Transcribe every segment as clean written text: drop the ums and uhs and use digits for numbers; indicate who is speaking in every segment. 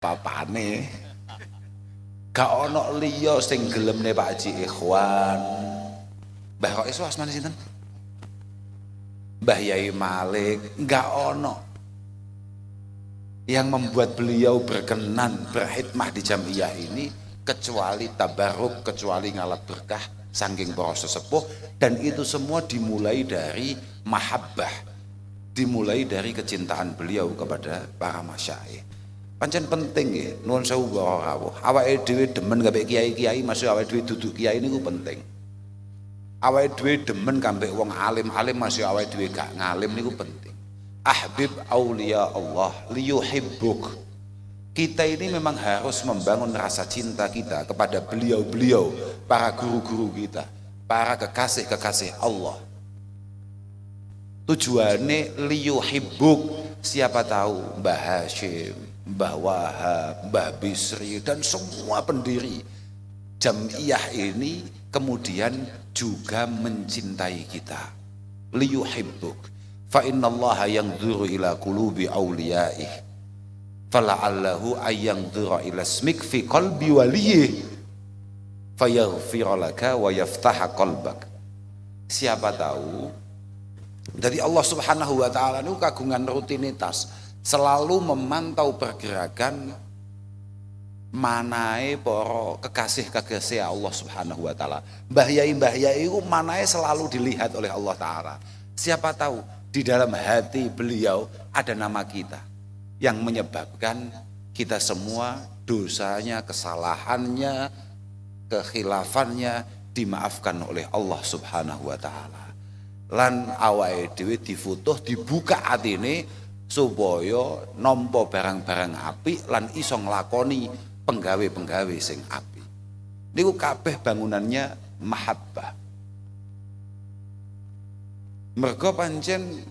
Speaker 1: papane gak ono liya sing gelemne Pak Haji Ikhwan. Mbah kok iso asmane sinten? Mbah Yai Malik, gak ono yang membuat beliau berkenan berkhidmah di Jamiyah ini kecuali tabarruk, kecuali ngalap berkah saking para sesepuh, dan itu semua dimulai dari mahabbah, dimulai dari kecintaan beliau kepada para masyaikh. Pancen penting ya, nuwun sewu para rawuh. Awake dhewe demen kabeh kiai-kiai, masih awake dhewe duduk kiai niku penting. Awake dhewe demen kambek wong alim-alim, masih awake dhewe gak ngalim niku penting. Ahbib aulia Allah liyuhibbuk. Kita ini memang harus membangun rasa cinta kita kepada beliau-beliau, para guru-guru kita, para kekasih-kekasih Allah. Tujuannya liyuhibbuk. Siapa tahu Mbah Hashim, Mbah Wahab, Mbah Bisri, dan semua pendiri Jamiyah ini kemudian juga mencintai kita. Liyuhibbuk. Fa innallaha yanzuru ila qulubi awliyaih fala'allahu ayyanzura ila ismik fi qalbi waliyih fayaghfira laka wa yaftaha qalbak. Siapa tahu, jadi Allah Subhanahu wa taala itu kagungan rutinitas, selalu memantau pergerakan manae para kekasih-kekasih Allah Subhanahu wa taala. Mbah Yai itu manae selalu dilihat oleh Allah taala. Siapa tahu di dalam hati beliau ada nama kita yang menyebabkan kita semua dosanya, kesalahannya, kekhilafannya dimaafkan oleh Allah Subhanahu wa taala. Lan awake dhewe difutuh, dibuka atine supaya nampa barang-barang apik lan iso nglakoni penggawe-penggawe sing apik. Niku kabeh bangunannya mahabbah. Mergo pancen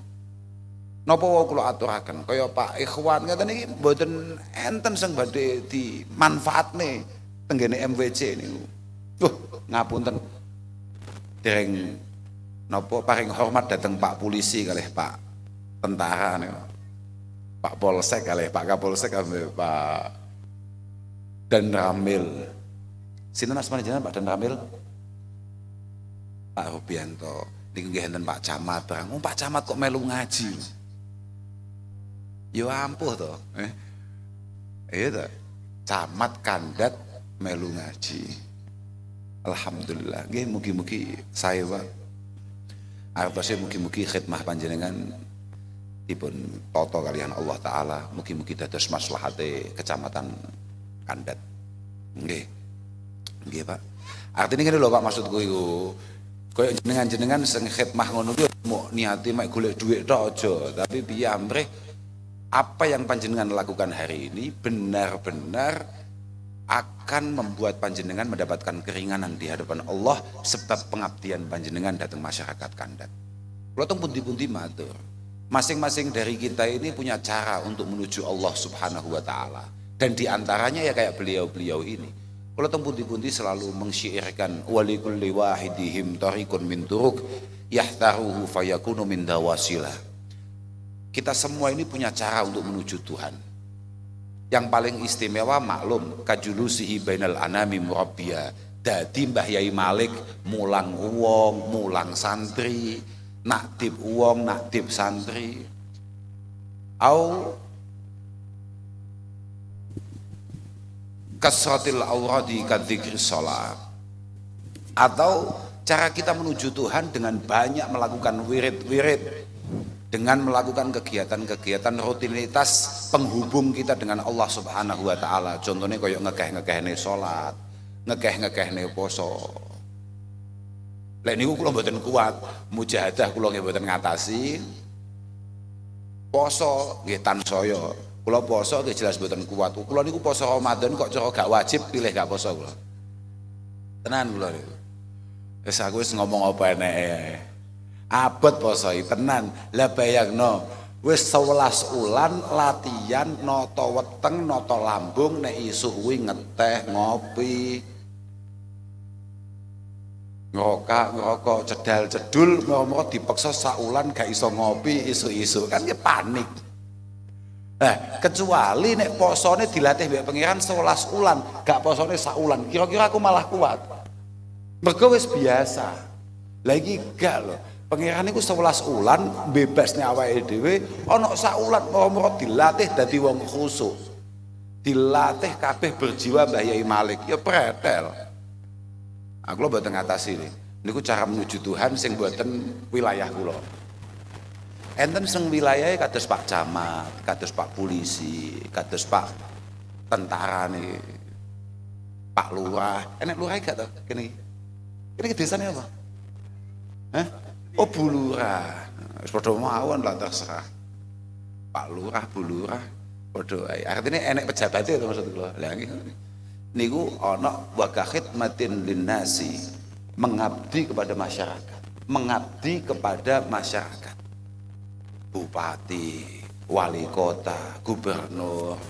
Speaker 1: napa wae kula aturaken kaya Pak Ikhwan ngaten iki mboten enten sing badhe dimanfaatne tenggene MWC niku. Ngapunten dereng napa paring hormat dateng Pak Polisi kalih Pak Tentara niku. Pak Polsek kalih Pak Kapolsek kalih Pak Dan Ramil. Sinten asmane jenengan Pak Dan Ramil? Pak Rubianto. Niku nggih enten Pak Camat barang. Pak Camat kok melu ngaji. Ya ampuh to. Iya to. Camat kandat melu ngaji. Alhamdulillah. Nggih mugi-mugi saya Pak. Artose mugi-mugi khidmah panjenengan dipun tata kalian Allah taala. Mugi-mugi dados maslahate Kecamatan Kandat. Nggih. Nggih Pak. Artinya ngene lho Pak, maksudku iku. Kaya jenengan-jenengan sing khidmah ngono kuwi mau niati mek golek dhuwit tok aja, tapi piye amrih apa yang panjenengan lakukan hari ini benar-benar akan membuat panjenengan mendapatkan keringanan di hadapan Allah sebab pengabdian panjenengan datang masyarakat Kandat. Kula teng pundi-pundi matur. Masing-masing dari kita ini punya cara untuk menuju Allah Subhanahu wa taala. Dan di antaranya ya kayak beliau-beliau ini. Kalau teng pundi-pundi selalu mensyairkan walikulli wahidihim tariqun min turuk yahtaruhu fayakunu min dawasilah. Kita semua ini punya cara untuk menuju Tuhan. Yang paling istimewa maklum kajulusihi bainal anami murabbiya. Dadi Mbah Yai Malik mulang wong, mulang santri, naktib wong, naktib santri. Au kasratil auradi kadzikri shalah. Atau cara kita menuju Tuhan dengan banyak melakukan wirid-wirid, dengan melakukan kegiatan-kegiatan rutinitas penghubung kita dengan Allah Subhanahu wa taala. Contohnya kayak ngekeh-ngekehne salat, ngekeh-ngekehne poso. Lek niku kula mboten kuat, mujahadah kula nggih mboten ngatasi. Poso nggih tansaya. Kula poso nggih jelas mboten kuat. Kula niku poso Ramadan kok cara gak wajib pilih gak poso kula. Tenan kula niku. Wis aku wis ngomong apa eneke. Abot posoi tenan. Lah bayangno wis 11 ulan latihan nata weteng, nata lambung, nek isuk kuwi ngeteh, ngopi. Ngerokok cedal-cedul mau dipaksa saulan gak iso ngopi isuk-isuk kan ya panik. Nah, kecuali nek posone dilatih mbek pangeran 11 ulan, gak posone sak ulan, kira-kira aku malah kuat. Mergo wis biasa. Lagi gak lho. Pangeran iku 11 ulan bebasne awake dhewe, ana sak ulan moro-moro dilatih dadi wong khusuk. Dilatih kabeh berjiwa Mbah Yai Malik, ya pretel. Aku lho mboten ngatasi niku cara menuju Tuhan sing mboten wilayah kula. Enten sing wilayahe kados Pak Camat, kados Pak Polisi, kados Pak tentara nih, Pak Lurah. Enek lurah gak to kene iki? Kene desane apa? Hah? Oh Bu Lurah. Wis padha mawon lah terserah. Pak Lurah, Bu Lurah padha ae. Artine enek pejabate to maksud kula. Lah niku ana wa khidmatin linnasi, mengabdi kepada masyarakat, mengabdi kepada masyarakat. Bupati, wali kota, gubernur,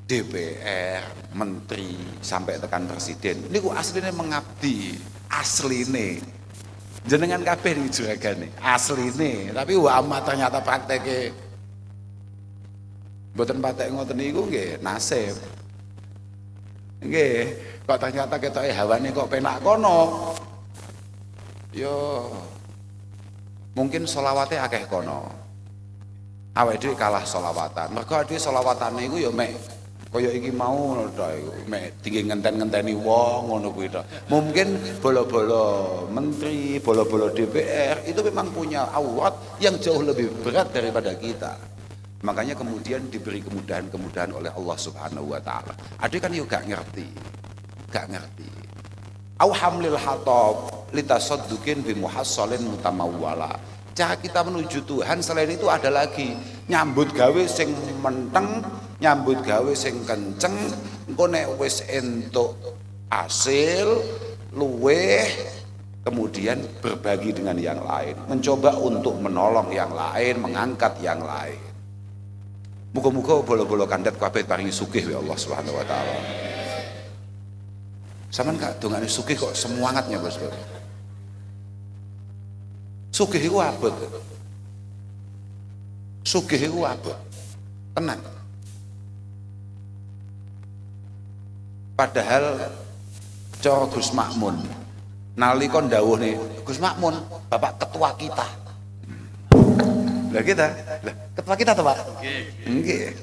Speaker 1: DPR, menteri, sampai tekan presiden. Niku asline mengabdi, asline. Jenengan kabeh di juragane, asline. Tapi wa amat ternyata prakteke mboten patek ngoten niku nggih nasib. Nggih, kok ternyata ketoke hawane kok penak kono. Yo mungkin sholawatnya akeh kono, awake dhewe kalah sholawatan. Mergo awake dhewe sholawatane iku ya mek kaya iki mau to iku, mek tinggi ngenten-ngenteni wong ngono kuwi to. Mungkin bolo-bolo menteri, bolo-bolo DPR itu memang punya aurat yang jauh lebih berat daripada kita. Makanya kemudian diberi kemudahan-kemudahan oleh Allah Subhanahu wa taala. Ade kan yo gak ngerti. Au hamlil hatab litasadduqin bi muhassalin mutamawwala. Cara kita menuju Tuhan selain itu ada lagi nyambut gawe sing menteng, nyambut gawe sing kenceng. Engko nek wis entuk hasil luweh, kemudian berbagi dengan yang lain, mencoba untuk menolong yang lain, mengangkat yang lain. Muga-muga bolo-bolo kandat kabeh paringi sugih ya Allah Subhanahu wa taala. Sampeyan gak dongane sugih kok semangatnya Bos. Sugih iku abot. Sugih iku abot. Tenang. Padahal cara Gus Makmun nalika ndawuhne Gus Makmun, Bapak ketua kita. Lah kita, lah ketua kita toh Pak? Nggih.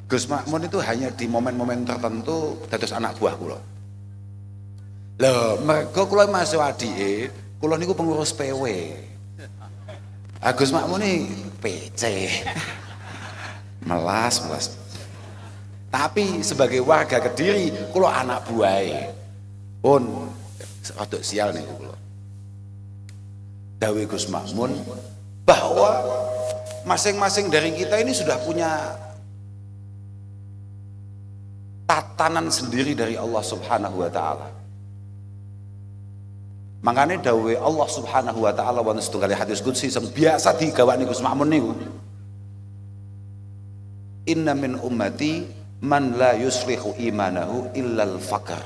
Speaker 1: Gus Makmun itu hanya di momen-momen tertentu dados anak buah kula. Lho, mergo kula masuk adike, kula niku pengurus PW. Gus Makmun ini PC. Melas. Tapi sebagai warga Kediri, kula anak buahe. Pun rada sial niku kula. Dawe Gus Makmun bahwa masing-masing dari kita ini sudah punya tatanan sendiri dari Allah Subhanahu wa taala. Makanya dawe Allah Subhanahu wa taala wonten setunggal hadis qudsi sing biasa digawani Gus Makmun niku. Inna min ummati man la yuslihu imanahu illal faqr.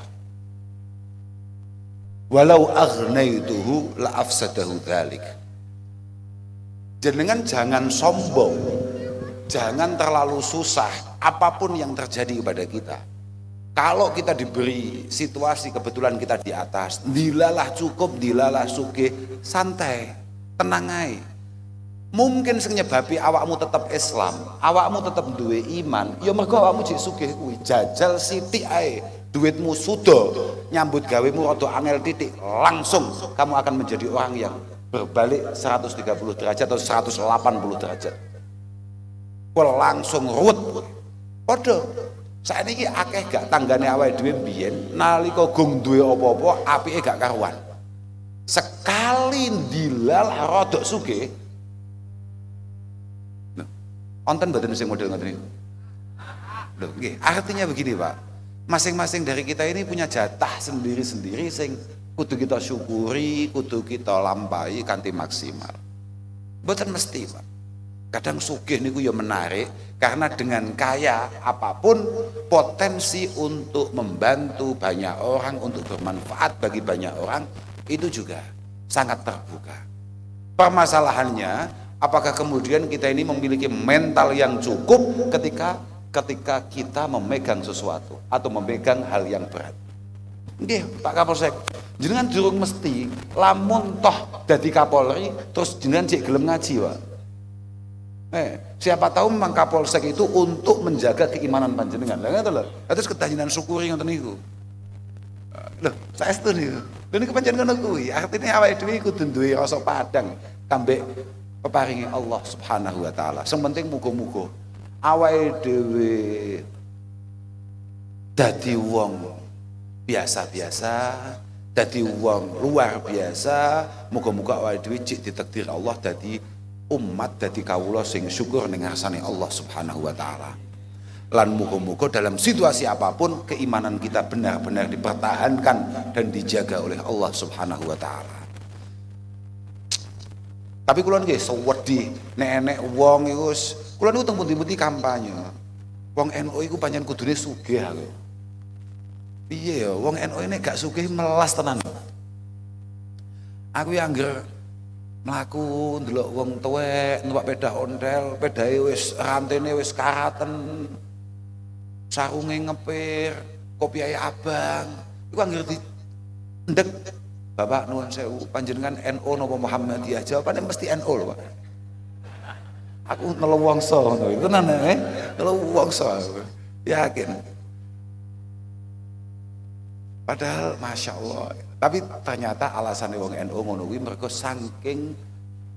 Speaker 1: Walau aghnaytuhu la afsadahu dzalik. Jenengan jangan sombong. Jangan terlalu susah apapun yang terjadi kepada kita. Kalau kita diberi situasi kebetulan kita di atas, dilalah cukup, dilalah sugih, santai, tenang aja. Mungkin sing nyebabi awakmu tetap Islam, awakmu tetap duwe iman, ya mergo awakmu jek sugih kuwi, jajal sithik ae, duitmu sudo, nyambut gawemu rada angel titik, langsung kamu akan menjadi orang yang berbalik 130 derajat atau 180 derajat. Langsung ruwet. Padha saiki akeh gak tanggane awake dhewe biyen nalika gong duwe apa-apa apike gak karuan. Sekali dilal rodok sugih. Wonten mboten sing model ngoten niku? Lho nggih, artinya begini, Pak. Masing-masing dari kita ini punya jatah sendiri-sendiri sing kudu kita syukuri, kudu kita lampahi kanthi maksimal. Mboten mesti, Pak. Kadang sugih niku ya menarik karena dengan kaya apapun potensi untuk membantu banyak orang, untuk bermanfaat bagi banyak orang itu juga sangat terbuka. Permasalahannya Apakah kemudian kita ini memiliki mental yang cukup ketika kita memegang sesuatu atau memegang hal yang berat? Nggih, Pak Kapolsek, jenengan durung mesti lamun toh dadi Kapolri terus jenengan cek gelem ngaji, Pak. Siapa tahu memang Kapolsek itu untuk menjaga keimanan panjenengan. Lah ngoten lho. Terus kedahinan syukuri ngoten niku. Loh, saestu niku. Lha niku pancen ngono kuwi. Artine awake dhewe kudu duwe rasa padang kambek peparingi Allah Subhanahu wa taala. Sing penting muga-muga awake dhewe dadi wong biasa-biasa, dadi wong luar biasa. Muga-muga awake dhewe cik ditakdir Allah dadi umat, dadi kawula sing syukur ning ngarsane Allah Subhanahu wa taala. Lan muga-muga dalam situasi apapun keimanan kita benar-benar dipertahankan dan dijaga oleh Allah Subhanahu wa taala. Tapi kula nggih sewedi nek enek wong iku kula niku teng pundi-pundi kampanye. Wong NU iku pancen kudune sugih lho. Piye ya wong NU nek gak sugih melas tenan. Aku ya angger mlaku ndelok wong tuwek numpak pedah ontel, pedahe wis rantene wis karaten, sarunge ngepir, kopiahe abang. Iku angger ndek, Bapak nuwun sewu, panjenengan NU napa Muhammadiyah? Jawabane mesti NU lho, Pak. Aku nelewongso ngono iki, tenan nelewongso aku. Yakin. Padahal Masya Allah. Tapi ternyata alasan wong NU ngono kuwi mergo saking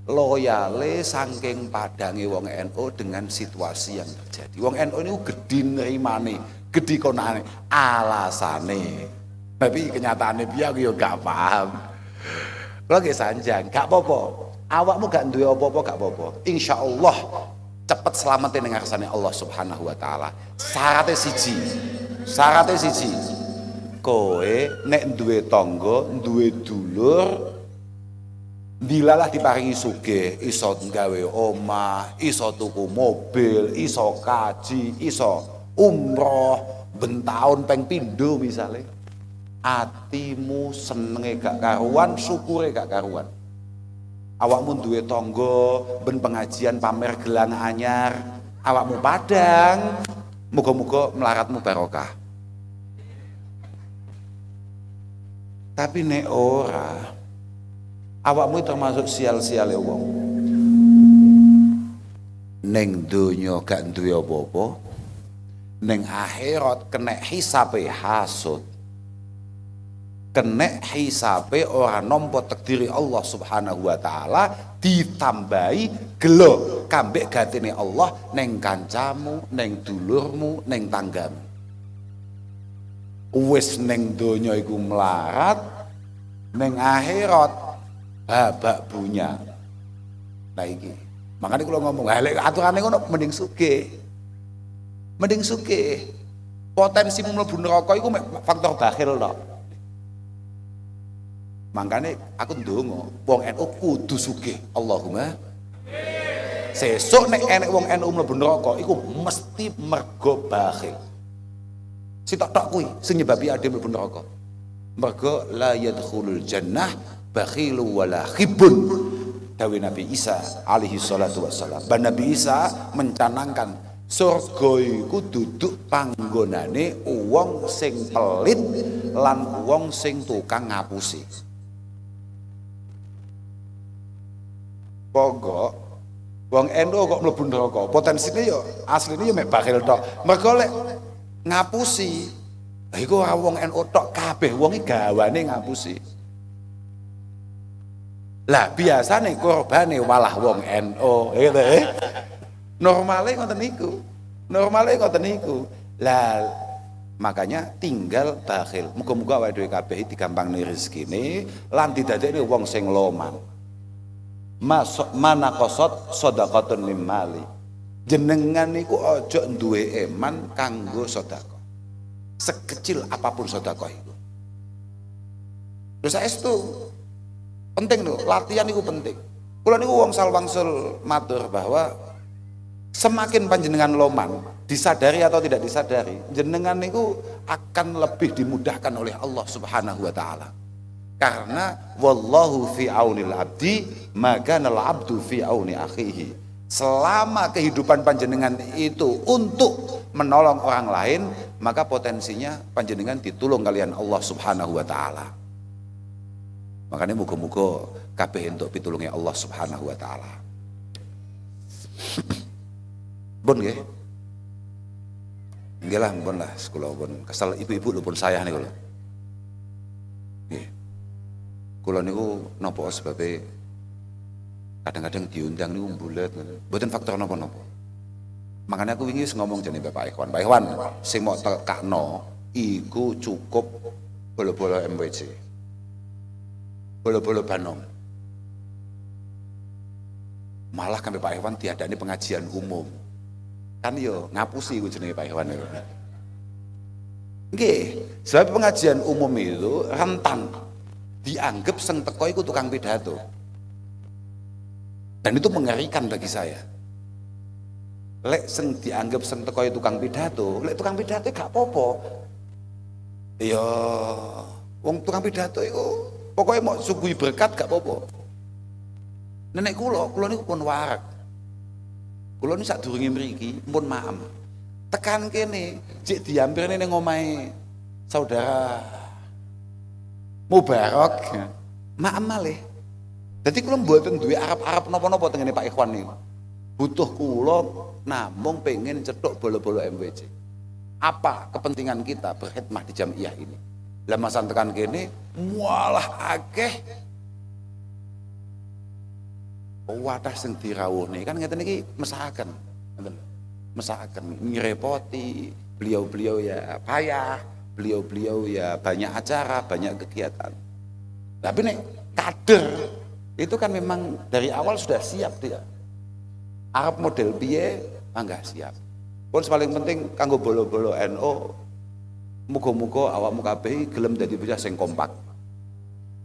Speaker 1: loyale, saking padange wong NU dengan situasi yang terjadi. Wong NU niku gedhi nerimane, gedhi konane, alasane. Tapi kenyataannya piye aku yo gak paham. Lho nggih sanjang, gak apa-apa. Awakmu gak duwe apa-apa gak apa-apa. Insyaallah cepet selamat ning ngarsane Allah Subhanahu wa taala. Syaratnya siji. Kowe nek duwe tangga, duwe dulur, dilalah diparingi sugih, iso gawe omah, iso tuku mobil, iso kaji, iso umroh, ben taun ping pindho misale. Atimu senenge gak karuan, syukure gak karuan. Awakmu duwe tangga, ben pengajian pamer gelang anyar, awakmu padang, muga-muga melaratmu barokah. Tapi nek ora, awakmu termasuk sial-siale wong. Ning donya gak duwe apa-apa, ning akhirat kena hisabe hasud. Kena hisabe ora nampa takdiri Allah Subhanahu wa taala, ditambahi gelo kambek gatine Allah ning kancamu, ning dulurmu, ning tanggamu. Wis ning donya iku melarat, ning akhirat babak bunya. Nah iki. Makane kula ngomong, lek aturane ngono mending sugih. Mending sugih. Potensi mlebu neraka iku faktor bakhil tok. Makane aku ndonga, wong NU kudu sugih. Allahumma sesuk nek enek wong NU mlebu neraka iku mesti mergo bakhil. Sitok-tok kuwi sing nyebabi ade mlebu neraka. Mergo la yadkhulul jannah bakhilu wala khibun. Dawe Nabi Isa alaihi salatu wassalam. Nabi Isa mencanangkan surga iku duduk panggonane wong sing pelit lan wong sing tukang ngapusi. Pokok wong NU kok mlebu neraka, potensine yo asline yo mek bakhil tok. Mergo lek ngapusi, iku ora wong NU tok, kabeh wong iki gawane ngapusi. Lah biasane korbane malah wong NU, gitu. Normale ngoten niku. Lah makanya tinggal bakhil. Muga-muga awake dhewe kabeh digampangne rezekine lan didadekne wong sing loman. Mana qasad shadaqatun mim mali. Jenengan niku aja duwe eman kanggo sedekah. Sekecil apapun sedekah itu. Lha saestu penting lho, latihan itu penting. Kula niku wong salwangsul matur bahwa semakin panjenengan loman, disadari atau tidak disadari, jenengan niku akan lebih dimudahkan oleh Allah Subhanahu wa taala. Karena wallahu fi aunil abdi maka nal abdu fi auni akhihi. Selama kehidupan panjenengan itu untuk menolong orang lain, maka potensinya panjenengan ditulung kalian Allah Subhanahu wa taala. Makanya muga-muga kabeh entuk pitulunge Allah Subhanahu wa taala. Pun nggih. Nggih lah, pun lah, kula pun kesel ibu-ibu lho pun saya niku lho. Nggih. Kula niku napa sebabe kadang-kadang diundang niku mbulet ngoten. Mboten faktor napa-napa. Makanya aku wingi ngomong jenenge Bapak Ikhwan. Pak Ikhwan sing mau tekakno iku cukup bolo-bolo MWC. Bolo-bolo Banom. Malah kan Pak Ikhwan diadani pengajian umum. Kan yo ngapusi iku jenenge Pak Ikhwan niku. Nggih, sebab pengajian umum itu rentan dianggap sing teko iku tukang pidato. Dan itu mengerikan bagi saya. Lek sing dianggap sing teko tukang pidato, lek tukang pidato gak apa-apa. Ya, wong tukang pidato iku pokoknya mau suguhi berkat gak apa-apa. Nenek kula niku pun warak. Kula niku sadurunge mriki pun maem. Tekan kene, jek diampirne ning omahe saudara Mubarak. Maem malih. Dadi kula mboten duwe arep-arep napa-napa tengene Pak Ikhwan niku. Butuh kula namung pengen cetuk bolo-bolo MWC. Apa kepentingan kita berkhidmah di jamiah ini? Lah masan tekan kene mualah akeh wadah sing dirawuhne kan ngeten iki mesakaken. Ngoten. Mesakaken ngrepoti, beliau-beliau ya payah, beliau-beliau ya banyak acara, banyak kegiatan. Tapi nek kader itu kan memang dari awal sudah siap dia. Arab model piye mangga siap. Pun paling penting kanggo bolo-bolo NU muga-muga awakmu kabeh gelem dadi bocah sing kompak.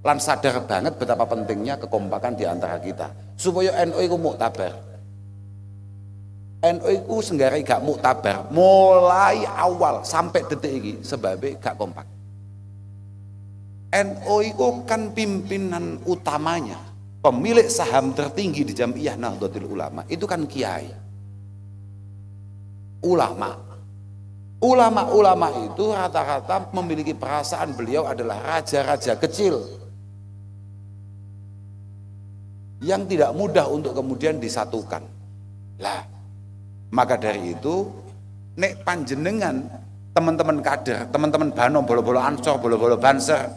Speaker 1: Lan sadar banget betapa pentingnya kekompakan di antara kita supaya NU iku muktabar. NU iku senggare gak muktabar mulai awal sampai detik iki sebabnya gak kompak. NU iku kan pimpinan utamanya, pemilik saham tertinggi di Jamiah Nahdlatul Ulama itu kan kiai. Ulama itu rata-rata memiliki perasaan beliau adalah raja-raja kecil yang tidak mudah untuk kemudian disatukan. Lah, maka dari itu nek panjenengan teman-teman kader, teman-teman Banom, bolo-bolo Ansor, bolo-bolo Banser,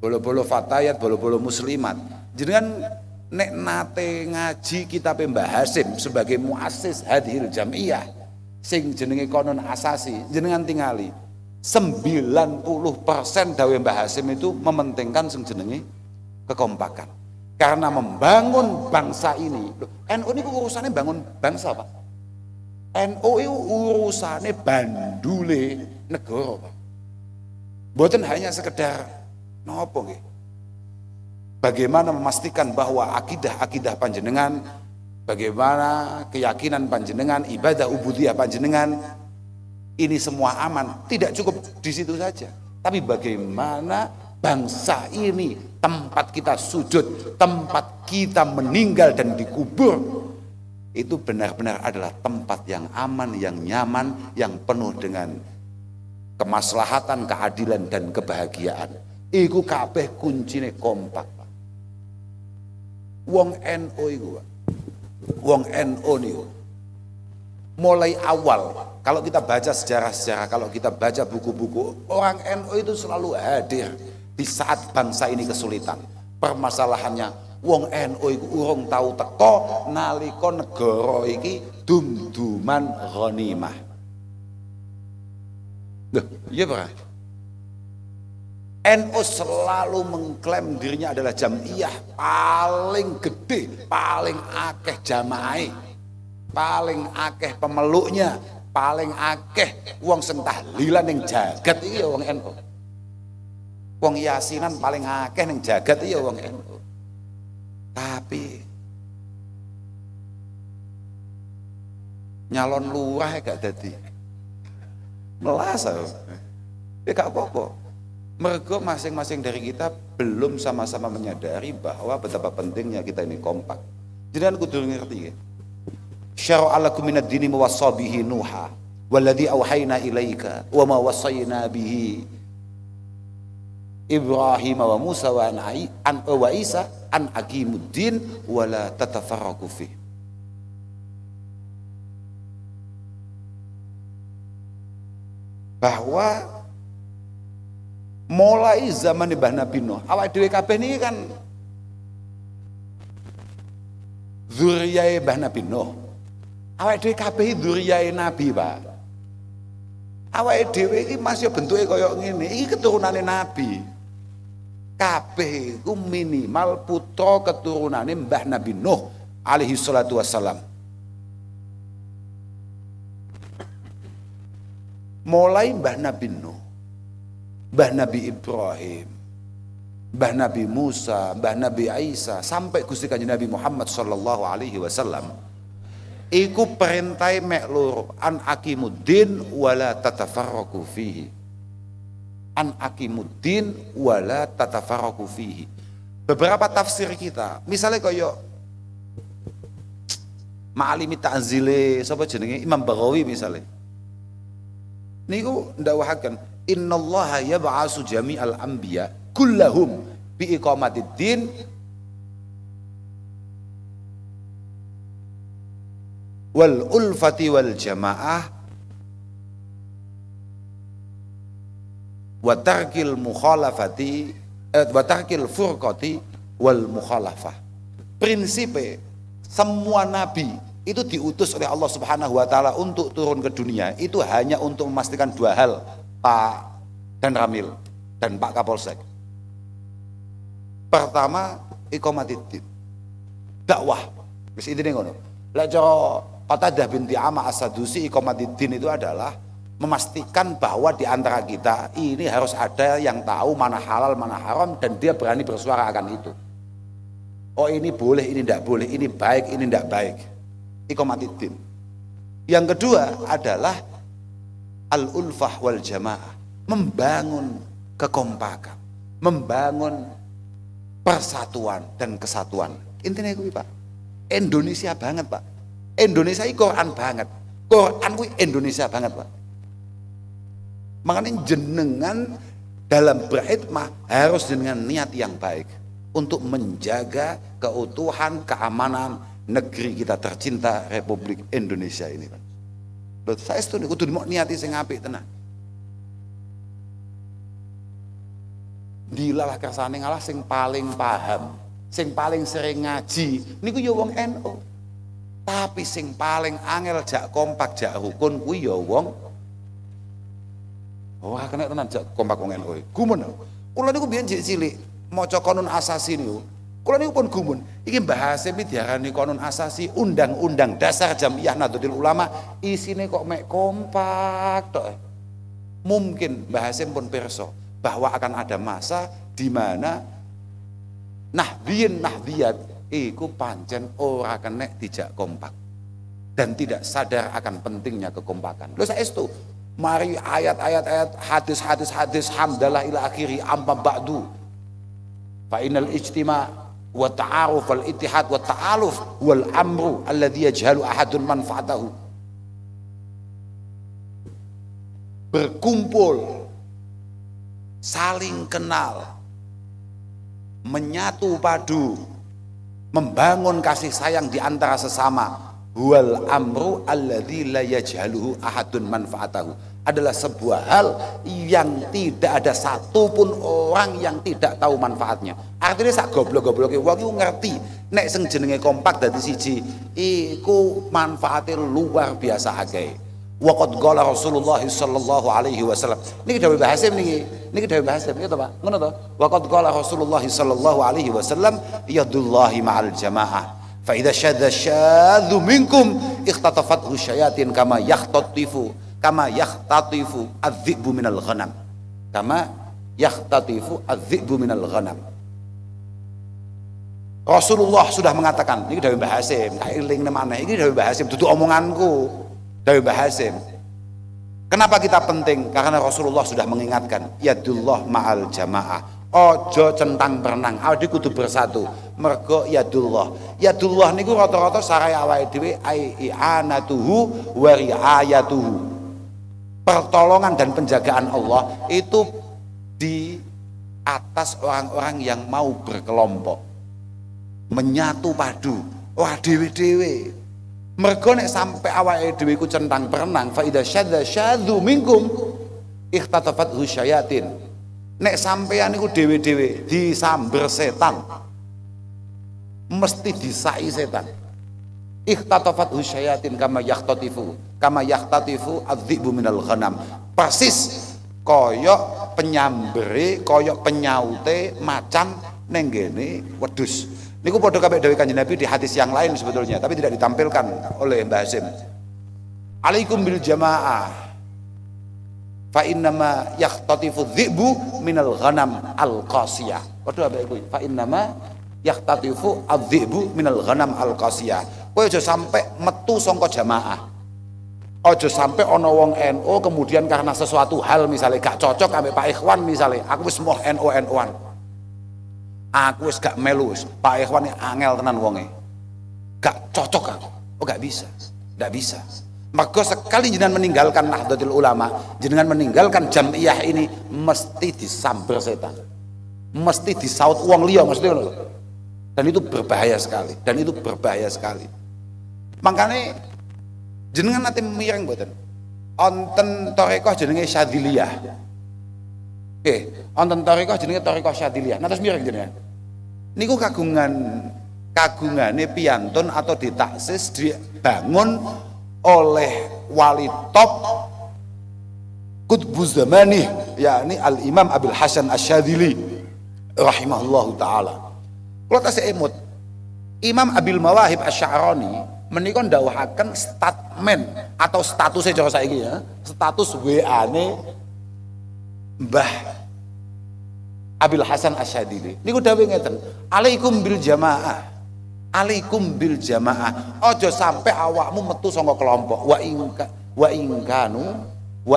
Speaker 1: bolo-bolo Fatayat, bolo-bolo Muslimat, jenengan nek nate ngaji kitab Mbah Hasim sebagai muassis hadhil jamiyah sing jenenge konon asasi, jenengan tingali 90% dawe Mbah Hasim itu mementingkan sing jenenge kekompakan. Karena membangun bangsa ini, NU ini urusannya bangun bangsa Pak. NU itu urusannya bandule negara Pak. Bukan hanya sekedar nopo nggih. Bagaimana memastikan bahwa akidah panjenengan, bagaimana keyakinan panjenengan, ibadah ubudiyah panjenengan ini semua aman. Tidak cukup di situ saja, tapi bagaimana bangsa ini tempat kita sujud, tempat kita meninggal dan dikubur itu benar-benar adalah tempat yang aman, yang nyaman, yang penuh dengan kemaslahatan, keadilan dan kebahagiaan. Iku kabeh kuncine kompak. Wong NU iku, wong NU niku mulai awal kalau kita baca sejarah-sejarah, kalau kita baca buku-buku, orang NU itu selalu hadir di saat bangsa ini kesulitan. Permasalahannya wong NU iku urung tahu teko nalika negara iki dum-duman ghanimah. Loh, iya Pak. NU selalu mengklaim dirinya adalah jamiah paling gede, paling akeh jamaah, paling akeh pemeluknya, paling akeh wong sing tahlilan ning jagat iki ya wong NU. Wong yasinan paling akeh ning jagat iki ya wong NU. Tapi nyalon lurah gak dadi. Melas ya gak apa-apa. Mergo masing-masing dari kita belum sama-sama menyadari bahwa betapa pentingnya kita ini kompak. Jenengan kudu ngerti ya. Syara'a lakum minad dini ma wassa bihi Nuha walladzi auhayna ilaika wa ma wassayna bihi Ibrahim wa Musa wa Isa an aqimuddin wa la tatafarraqu fihi. Bahwa mulai zaman Mbah Nabi Nuh, awak dhewe kabeh niki kan zuriyae Mbah Nabi Nuh. Awak dhewe kabeh zuriyae Nabi, Pak. Awak dhewe iki masih bentuke kaya ngene, iki keturunane Nabi. Kabeh iku minimal putra keturunane Mbah Nabi Nuh alaihi salatu wassalam. Mulai Mbah Nabi Nuh, Mbah Nabi Ibrahim, Mbah Nabi Musa, Mbah Nabi Isa, sampai Gusti Kanjeng Nabi Muhammad sallallahu alaihi wasallam, iku perintah mek loro, an aqimuddin wala tatafarraqu fihi. An aqimuddin wala tatafarraqu fihi. Beberapa tafsir kita, misalnya kaya Ma'alimi Ta'zile sapa jenenge Imam Baghawi misalnya. Niku ndawuhaken innallaha yab'asu jami'al anbiya kullahum bi iqamatid din wal ulfati wal jamaah wa tarkil mukhalafati wa tarkil furqati wal mukhalafah. Prinsipe semua nabi itu diutus oleh Allah Subhanahu wa taala untuk turun ke dunia itu hanya untuk memastikan dua hal, Pak dan Ramil dan Pak Kapolsek. Pertama, iqamatiddin. Dakwah. Wis intine ngono. Lek cara Qatadah binti Ama As-Sadusi, iqamatiddin itu adalah memastikan bahwa di antara kita ini harus ada yang tahu mana halal, mana haram dan dia berani bersuara akan itu. Oh ini boleh, ini tidak boleh, ini baik, ini tidak baik. Iqamatiddin. Yang kedua adalah al-ulfah wal jamaah, membangun kekompakan, membangun persatuan dan kesatuan. Intinya itu Pak, Indonesia banget Pak. Indonesia ini Quran banget. Quran itu Indonesia banget Pak. Makanya jenengan dalam berkhidmah harus dengan niat yang baik untuk menjaga keutuhan, keamanan negeri kita tercinta Republik Indonesia ini Pak. Saya setuju kudu mau niati sing apik tenan. Dilalah kersane ngalah sing paling paham, sing paling sering ngaji niku ya wong NU. Tapi sing paling angel jak kompak jak rukun kuwi ya wong wah kena tenan jak kompak wong NU. Gumun. Kula niku biyen cilik maca Qanun Asasi niku. Kula niku pun gumun. Iki Mbah Hasyim diarani Qanun Asasi, undang-undang dasar Jamiyah Nahdlatul Ulama, isine kok mek kompak tok. Mungkin Mbah Hasyim pun pirsa bahwa akan ada masa di mana nahdiyat iku pancen ora kenek dijak kompak dan tidak sadar akan pentingnya kekompakan. Lho saestu mari ayat-ayat hadis hamdalah ila akhiri amma ba'du fa innal ijtima' wa ta'aruf wal ittihad wa ta'aluf wal amru alladhi yajhalu ahadun manfaatahu. Berkumpul, saling kenal, menyatu padu, membangun kasih sayang di antara sesama, wal amru alladzi la yajhaluhu ahadun manfaatahu, adalah sebuah hal yang tidak ada satupun orang yang tidak tahu manfaatnya. Artinya sak goblok-gobloke wong iku ngerti nek sing jenenge kompak dadi siji iku manfaate luar biasa akeh. Wa qad qala Rasulullah sallallahu alaihi wasallam. Niki dawuh Mbah Hasyim niki dawuh Mbah Hasyim gitu Pak. Ngono to? Wa qad qala Rasulullah sallallahu alaihi wasallam yadullahi ma'al jamaah. Fa idza syadza syadzu minkum ikhtatafathu syayatin kama yakhtatifu adz-dzi'bu minal ghanam. Kama yakhtatifu adz-dzi'bu minal ghanam. Rasulullah sudah mengatakan, niki dawuh Mbah Hasyim, tak eling maneh iki dawuh Mbah Hasyim dudu omonganku. Dawuh Mbah Hasyim, Kenapa kita penting? Karena Rasulullah sudah mengingatkan, yadullah ma'al jamaah. Ojo centang berenang, awake kudu bersatu. Mergo yadullah. Yadullah niku rata-rata sarai awake dhewe i'anatuhu wa riayatuhu. Pertolongan dan penjagaan Allah itu di atas orang-orang yang mau berkelompok, menyatu padu, ora dhewe-dhewe. Mergo nek sampe awake dhewe ku centang berenang, fa idza syadza syadzu minkum ikhtatafathu syayatin. Nek sampeyan niku dhewe-dhewe disamber setan, mesti disai setan. Ikhtatafathu syayatin kama yahtatifu adz-dzi'bu minal ghanam. Persis koyok penyambere, koyok penyaute macan ning ngene wedhus. Niku padha kabeh dawuh Kanjeng Nabi di hadis yang lain sebetulnya, tapi tidak ditampilkan oleh Mbah Hasim. Alaikum bil jamaah. Fa innama yahtatifu dzi'bu minal ghanam al-qasiyah. Padha apa iku? Fa innama yahtatifu adz-dzi'bu minal ghanam al-qasiyah. Kowe aja sampe metu saka jamaah. Aja sampe ana wong NU kemudian karena sesuatu hal misalnya gak cocok ambek Pak Ikhwan misalnya, aku wis moh NU-NU-an. Aku wis gak melu wis. Pak Ikhwan iki angel tenan wonge. Gak cocok aku. Oh gak bisa. Gak bisa. Maka sekali jenengan meninggalkan Nahdlatul Ulama, jenengan meninggalkan jamiah ini mesti disamber setan, mesti disaut wong liya, mesti ngono. Dan itu berbahaya sekali, dan itu berbahaya sekali. Makanya jenengan nanti mireng mboten? Onten tarekah jenenge Syadziliyah. Oke, onten tarekah jenenge tarekah Syadziliyah. Nah terus mireng jenengan. Niku kagungane piyantun atau ditaksis dibangun oleh wali top Qutbuz Zamani, yakni Al-Imam Abil Hasan Asy-Syadzili rahimahullahu taala. Kula tasih emut Imam Abil Mawahib Asy-Sya'rani menika ndhawuhaken statement atau statusnya cara saiki ya, status WA-ne Mbah Abil Hasan Asy-Syadzili. Niku dawuh ngeten, alaikum bil jamaah. Alaikum bil jamaah. Ojo sampai awakmu metu saka kelompok. Wa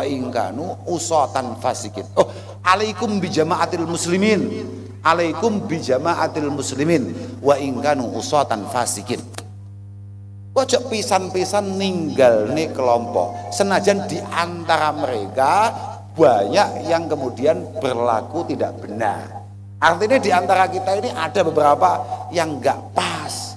Speaker 1: ingkanu usatan fasikin. Oh, alaikum bi jamaatil muslimin. Alaikum bi jamaatil muslimin wa ingkanu usatan fasikin. Ojo pisan-pisan ninggalne kelompok. Senajan di antara mereka banyak yang kemudian berlaku tidak benar. Artinya di antara kita ini ada beberapa yang enggak pas.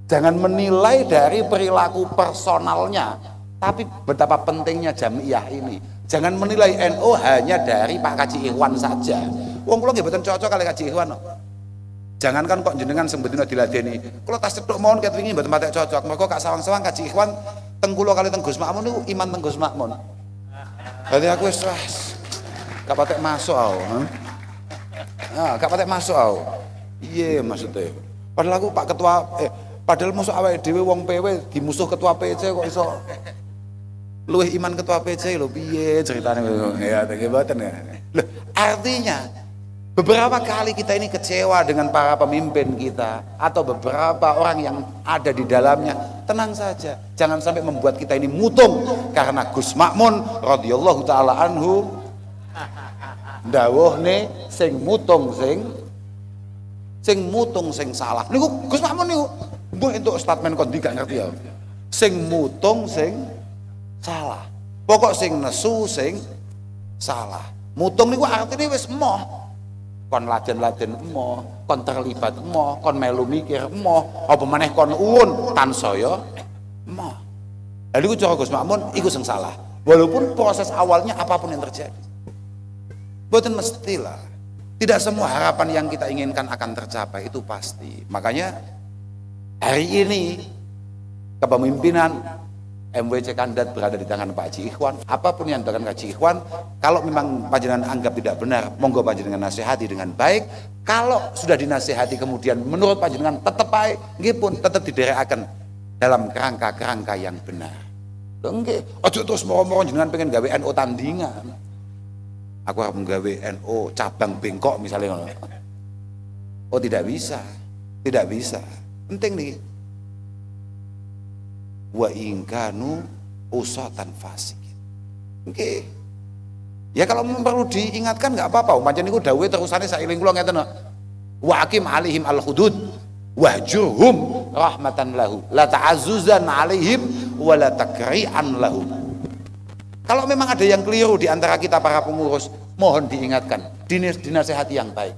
Speaker 1: Jangan menilai dari perilaku personalnya, tapi betapa pentingnya jamiah ini. Jangan menilai NU hanya dari Pak Kaji Ikhwan saja. Wong kula nggih mboten cocok kali Kaji Ikhwan. Jangankan kok jenengan sing bendina diladeni. Kula tas cethuk mawon ket wingi mboten patek cocok. Mergo gak sawang-sawang Kaji Ikhwan teng kula kali teng Gus Makmun niku iman teng Gus Makmun. Dadi aku wis gak patek masuk aku. Gak patek masuk aku. Iya maksudnya. Padahal aku Pak Ketua padahal musuh awake dhewe wong PW dimusuh Ketua PC kok iso luwih iman Ketua PC lho piye ceritane ya tege mboten ya. Loh, artinya beberapa kali kita ini kecewa dengan para pemimpin kita atau beberapa orang yang ada di dalamnya. Tenang saja, jangan sampai membuat kita ini mutung karena Gus Makmun radhiyallahu taala anhu dawuhne sing mutung sing salah. Niku Gus Makmun niku mbuh entuk statement kon gak ngerti ya. Sing mutung sing salah. Pokok sing nesu sing salah. Mutung niku artine wis emoh. Kon laden-laden emoh, kon terlibat emoh, kon melu mikir emoh, apa maneh kon uwun tansaya emoh. Lha niku cara Gus Makmun iku sing salah. Walaupun proses awalnya apapun yang terjadi. Boten mestilah. Tidak semua harapan yang kita inginkan akan tercapai, itu pasti. Makanya hari ini kepemimpinan MWC Kandat berada di tangan Pak Haji Ikhwan. Apapun yang dilakukan Haji Ikhwan, kalau memang panjenengan anggap tidak benar, monggo panjenengan nasihati dengan baik. Kalau sudah dinasihati kemudian menurut panjenengan tetap baik, nggih pun tetap diderekaken dalam kerangka-kerangka yang benar. Lho nggih, aja terus moro-moro jenengan pengen gawe NU tandingan. Aku harus menggawe NU cabang Bengkok misalnya. Oh tidak bisa, tidak bisa. Penting nih. Wa ingkanu usatan fasikin. Oke. Ya kalau memang perlu diingatkan nggak apa-apa. Pancen niku dawuhe terusane sailing kula ngeten. Wa aqim alaihim al-hudud wahjurhum rahmatan lahu la ta'azzuzan alaihim wa la takri'an lahum. Kalau memang ada yang keliru di antara kita para pengurus, mohon diingatkan, dinasehati yang baik.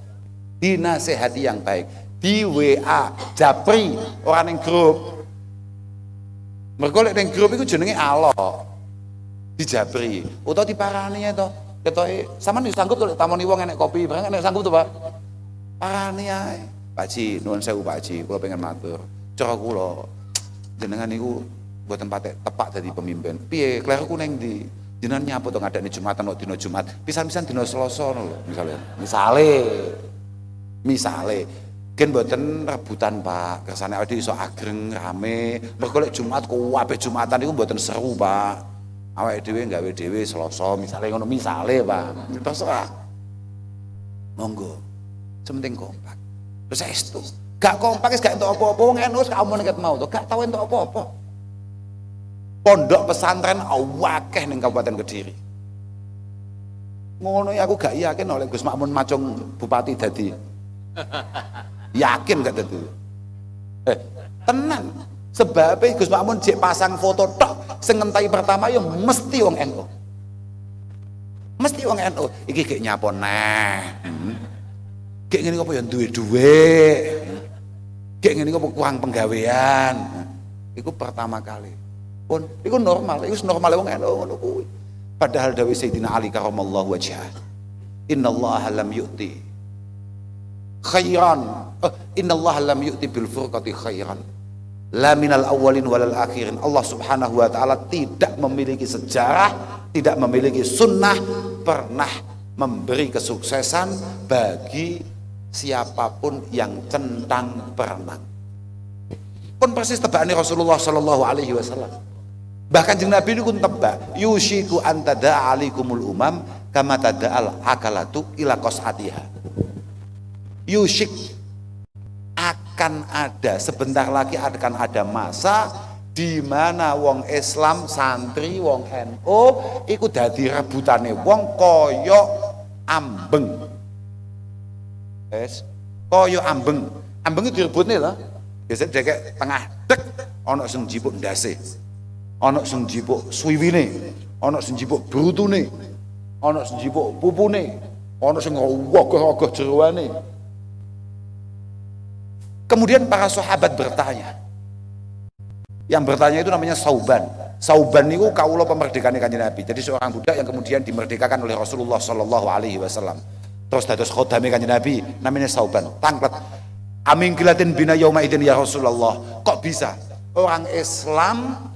Speaker 1: Dinasehati yang baik. Di WA, japri orang yang grup. Mergo lek ning grup iku jenenge alok. Dijabri utawa diparani to. Ketoke sampean wis sanggup lek tamoni wong enek kopi, barang enek sanggup to, Pak? Parani ae. Pak Ji, nuwun sewu Pak Ji, kula pengen matur. Cara kula jenengan niku mboten patek tepak dadi pemimpin. Piye kleruku ning ndi? Jenengan nyapu to ngadani Jumatan kok dina Jumat. Pisan-pisan dina Selasa lho, misale gen mboten rebutan Pak, kersane awake iso agreng rame. Mergo lek Jumat kuwabe Jumatan niku mboten seru Pak. Awake dhewe gawe dhewe Selasa misale ngono, misale Pak. Terserah. Monggo. Sementing kompak. Terus saestu. Gak kompak wis gak entuk apa-apa, wong NU wis kaomen ket mau to, gak tau entuk apa-apa. Pondok pesantren akeh ning Kabupaten Kediri. Ngono ya aku gak yakin oleh Gus Makmun Macung bupati dadi. Yakin gak dadi? Tenan. Sebab Gus Makmun jek pasang foto tok sing ngentahi pertama ya mesti wong NU. Mesti wong NU. Iki gek nyapa neh. Gek ngene apa ya duwe dhuwit. Gek ngene apa kurang penggawean. Iku pertama kali. Pun iku normal, iku normal wong NU ngono kuwi. Padahal dawuh Sayyidina Ali karramallahu wajhah. Innallaha lam yu'ti khairan. Innallaha lam yu'ti bil furqati khairan. La minal awwalin walal akhirin. Allah Subhanahu wa taala tidak memiliki sejarah, tidak memiliki sunnah pernah memberi kesuksesan bagi siapapun yang centang berenang. Pun persis tebakane Rasulullah sallallahu alaihi wasallam. Bahkan jeung Nabi niku tebak, yushiku antada alaikumul umam kama tada'al akalatu ila qas'atiha. Yushik akan ada, sebentar lagi akan ada masa di mana wong Islam, santri, wong NU iku dadi rebutane wong kaya ambeng. Kaya ambeng. Ambeng itu direbutne lho. Biasane dhek tengah dek ana sing njipuk ndase. Ana sing njipuk swiwine, ana sing njipuk brutune, ana sing njipuk pupune, ana sing wogoh-wogoh jeroane. Kemudian para sahabat bertanya. Yang bertanya itu namanya Sauban. Sauban itu kaula pemerdekaane Kanjeng Nabi. Jadi seorang budak yang kemudian dimerdekakan oleh Rasulullah sallallahu alaihi wasallam. Terus dados khodame Kanjeng Nabi, namanya Sauban. Tanglet. Amin kilatin bina yauma idin ya Rasulullah. Kok bisa orang Islam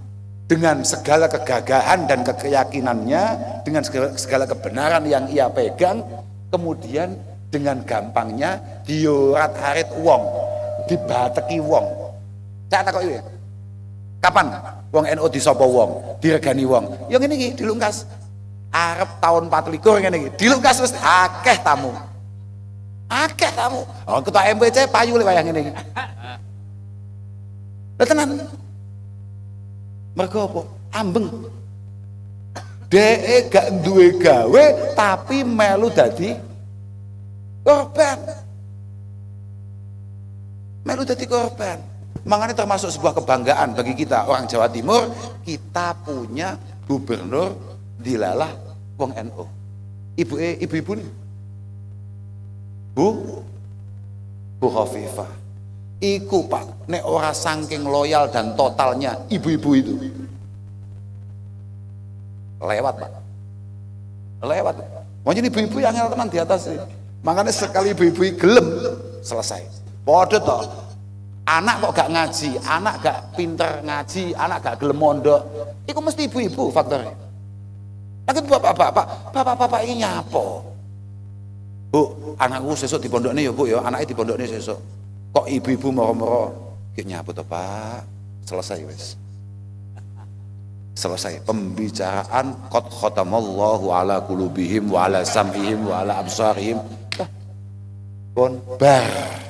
Speaker 1: dengan segala kegagahan dan keyakinannya, dengan segala kebenaran yang ia pegang, kemudian dengan gampangnya diorat-arit wong, dibateki wong. Cak takoki ya. Kapan wong NU disapa wong, diregani wong? Ya ngene iki dilungkas. Arep tahun 24 ngene iki. Dilungkas wis akeh tamu. Akeh tamu. Oh, ketua MPC payu lek wayah ngene iki. Lah tenan. Mergo apa? Ambeng. Dhek gak duwe gawe tapi melu dadi korban. Melu dadi korban. Makanya termasuk sebuah kebanggaan bagi kita orang Jawa Timur, kita punya gubernur dilalah wong NU. Ibu-ibu nih. Bu Khofifah. Iku Pak, nek ora saking loyal dan totalnya ibu-ibu itu. Lewat Pak. Lewat. Makanya ibu-ibu yang tenan di atas sih. Makanya sekali ibu-ibu gelem selesai. Padha toh. Anak kok gak ngaji, anak gak pinter ngaji, anak gak gelem mondok. Iku mesti ibu-ibu faktornya. Lagi bapak-bapak ini nyapo. Bu, anakku sesuk di pondoknya ya Bu ya, anaknya di pondoknya sesuk. Kok ibu-ibu moro-moro kayak nyapu toh Pak, selesai wes. Selesai pembicaraan qad khatamallahu ala qulubihim wa ala sam'ihim wa ala absarihim. Pun bar.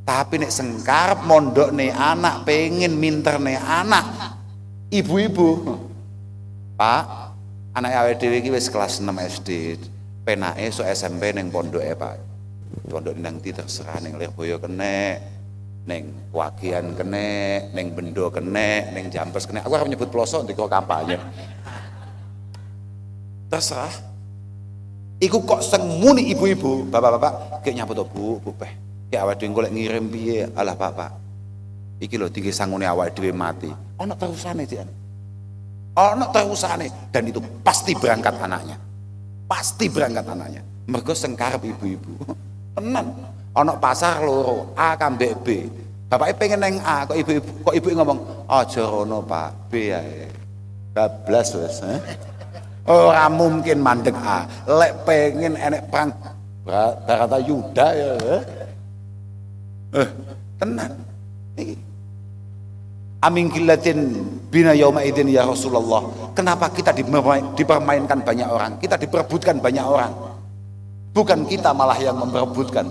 Speaker 1: Tapi nek sengkarep mondok nih anak, pengen minter nih anak, ibu-ibu, Pak, Anak awake dhewe iki wis kelas 6 SD. Penake sok SMP ning pondoke, Pak. Pondok nang ndi terserah, ning Lirboyo kene, ning Wagian kene, ning Bendo kene, ning Jambes kene. Aku arep nyebut pelosok ndika kampanye. Terserah. Iku kok sing muni ibu-ibu, bapak-bapak, kek nyapa to Bu, Bu Peh. Ki awake dhewe golek ngirim piye? Alah Bapak. Iki lho tinggi sangune awake dhewe mati. Ana terusane, Dik. Ana terusane dan itu pasti berangkat anaknya. Pasti berangkat anaknya. Mergo sing karep ibu-ibu. Tenan. Ana pasar loro, A kambek B. Bapake pengen neng A, kok ibu ngomong, "Aja rono, Pak, B ae." Bablas wis, Ora mungkin mandek A. Lek pengen enek perang Baratayuda ya. Tenan. Iki. Amin kilatin bina yauma idzin ya Rasulullah. Kenapa kita dipermainkan banyak orang? Kita diperebutkan banyak orang. Bukan kita malah yang memperebutkan.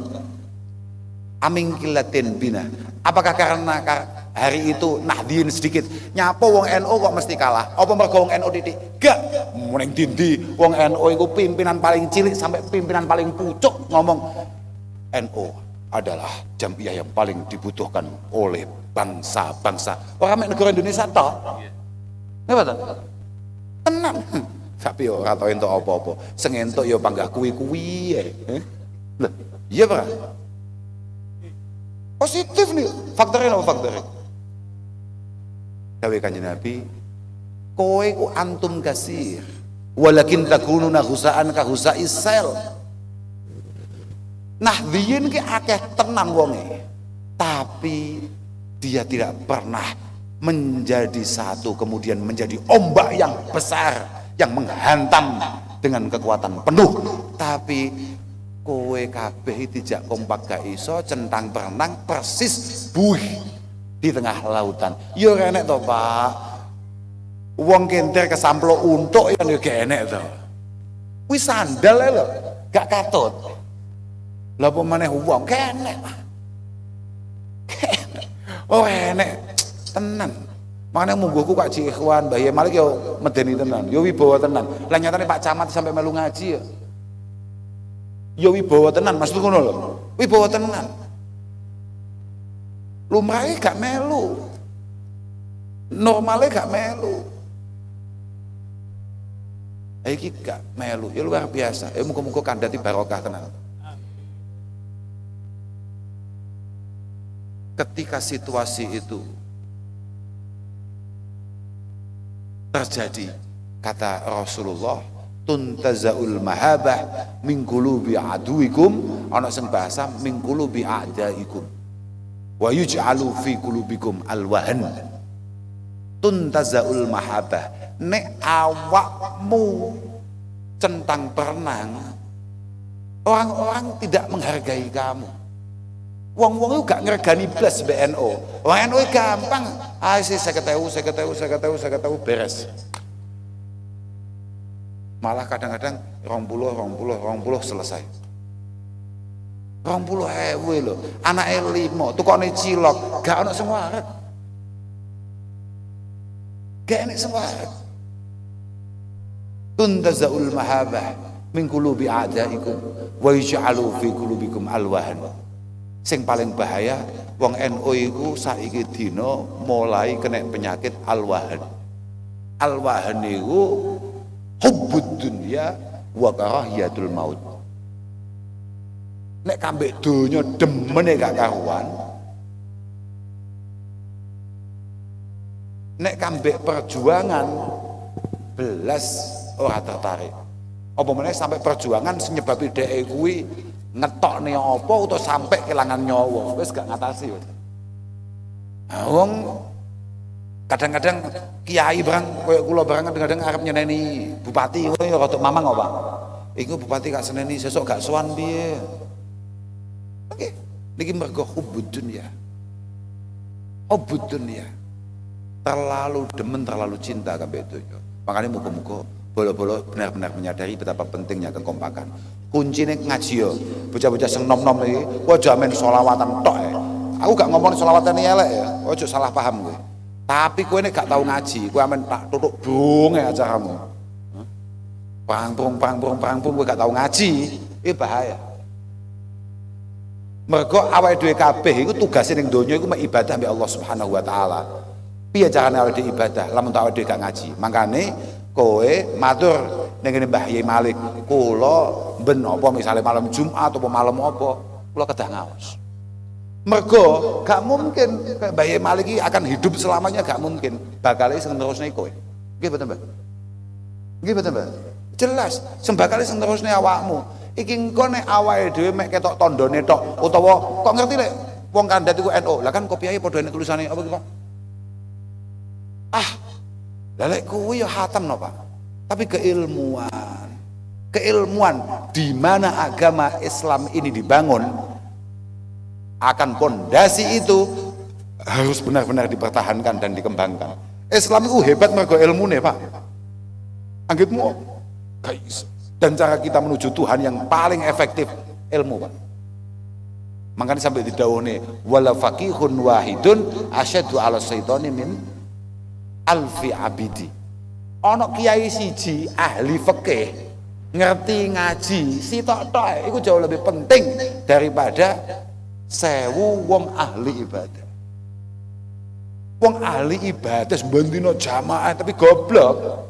Speaker 1: Amin kilatin bina. Apakah karena hari itu nahdien sedikit nyapo wong NU kok mesti kalah? Apa mergo wong NU titik? Gak. Muning dindi wong NU iku pimpinan paling cilik sampai pimpinan paling pucuk ngomong NU adalah jamiah yang paling dibutuhkan oleh bangsa-bangsa. Orang mek negara Indonesia tok. Napa to? Tenan. Tapi ora tau entuk apa-apa. Sing entuk ya panggah kuwi-kuwi ae. Lho, iya Pak. Positif nih, faktornya apa faktornya? Dawe Kanjeng Nabi, kowe ku antum kasir, walakin takununa husaan ka husais sel. Nahdien ki akeh tenan wonge, tapi dia tidak pernah menjadi satu kemudian menjadi ombak yang besar yang menghantam dengan kekuatan penuh. Tapi kowe kabeh dijak kompak gak iso, centang berenang persis buih di tengah lautan. Yo enek to, Pak. Wong kenter kesamplo untuk yang yo gak enek to. Kuwi sandal lho, gak katut. Lah apa maneh wong kenek. Oh enek tenan. Makanya mungguhku Pak Ji Ikhwan, Mbah Malik yo medeni tenan, yo wibawa tenan. Lah nyatane Pak Camat sampai melu ngaji ya. Yo wibawa tenan, maksudku ngono lho. Wibawa tenan. Lumrahe gak melu. Normale gak melu. Iki gak melu, ya luar biasa. Muga-muga kandhati barokah tenan. Ketika situasi itu terjadi, kata Rasulullah, tuntazaul mahabah min qulubi aduikum, ana sing bahasa min qulubi a'daikum wa yuj'alu fi qulubikum alwahan. Tuntazaul mahabah, nek awakmu centang berenang, orang-orang tidak menghargai kamu. Wong-wong itu gak ngergani blas BNO. Wong NU gampang. Ah sih 50.000 beres. Malah kadang-kadang 20 selesai. 20.000 lho. Anake 5, tukone cilok, gak ono sing waret. Gak enek sing waret. Tuntazaul mahabah min qulubi a'daikum wa yaj'alu fi qulubikum alwahan. Sing paling bahaya wong NU iku saiki dina mulai kena penyakit alwahan. Alwahan iku hubbud dunya wa karahiyatul maut. Nek kambek donya demene gak karuan. Nek kambek perjuangan belas ora tertarik. Apa meneh sampai perjuangan senyebabi dhek kuwi ngetokne apa utawa sampai kelangan nyawa, wis gak ngatasi wis. Nah, wong kadang-kadang kiai barang koyo kula barang kadang-kadang arep nyeneni bupati kowe ya rada mamang kok, Pak. Iku bupati gak seneni sesuk gak sowan piye. Oke, niki mergo hubbud dunya. Hubbud dunya. Terlalu demen, terlalu cinta kabeh donya. Makanya muga-muga bolo-bolo benar-benar menyadari betapa pentingnya kekompakan. Kuncine ngaji yo. Bocah-bocah sing nom-nom iki, kowe aja men selawatan tok ae. Aku gak ngomong selawatan elek ya, ojo salah paham kowe. Tapi kowe nek gak tau ngaji, kowe amen tak tutuk bunge acaramu. Pangpung kowe gak tau ngaji, iki bahaya. Mergo awake dhewe kabeh iku tugase ning donya iku mek ibadah mbek Allah Subhanahu wa taala. Piye carane awake dhewe ibadah lamun awake dhewe gak ngaji? Mangkane kowe matur ning ngene Mbah Yai Malik, kula ben apa misale malam Jumat atau malam apa, kula kedah ngaos. Mergo gak mungkin Mbah Yai Malik iki akan hidup selamanya, gak mungkin. Bakale sing terusne kowe. Nggih betul, Mbah? Nggih betul, Mbah? Jelas, sembakale sing terusne awakmu. Iki engko nek awake dhewe mek ketok tandane tok utawa kok ngerti lek wong kandat iku NU. Lah kan kopiahe padha nek tulisane apa ki, Pak? Lah lek kuwi ya hatam no, Pak. Tapi keilmuan di mana agama Islam ini dibangun akan pondasi itu harus benar-benar dipertahankan dan dikembangkan. Islam itu hebat mergo ilmune, Pak. Anggitmu gak iso. Dan cara kita menuju Tuhan yang paling efektif ilmu, Pak. Makanya sampai didhawuhne wala faqihun wahidun asyaddu ala syaitani min alfi abidi. Ana kiai siji ahli fikih ngerti ngaji sitok-tok iku jauh lebih penting daripada 1000 wong ahli ibadah. Wong ahli ibadah sebandino jamaah tapi goblok.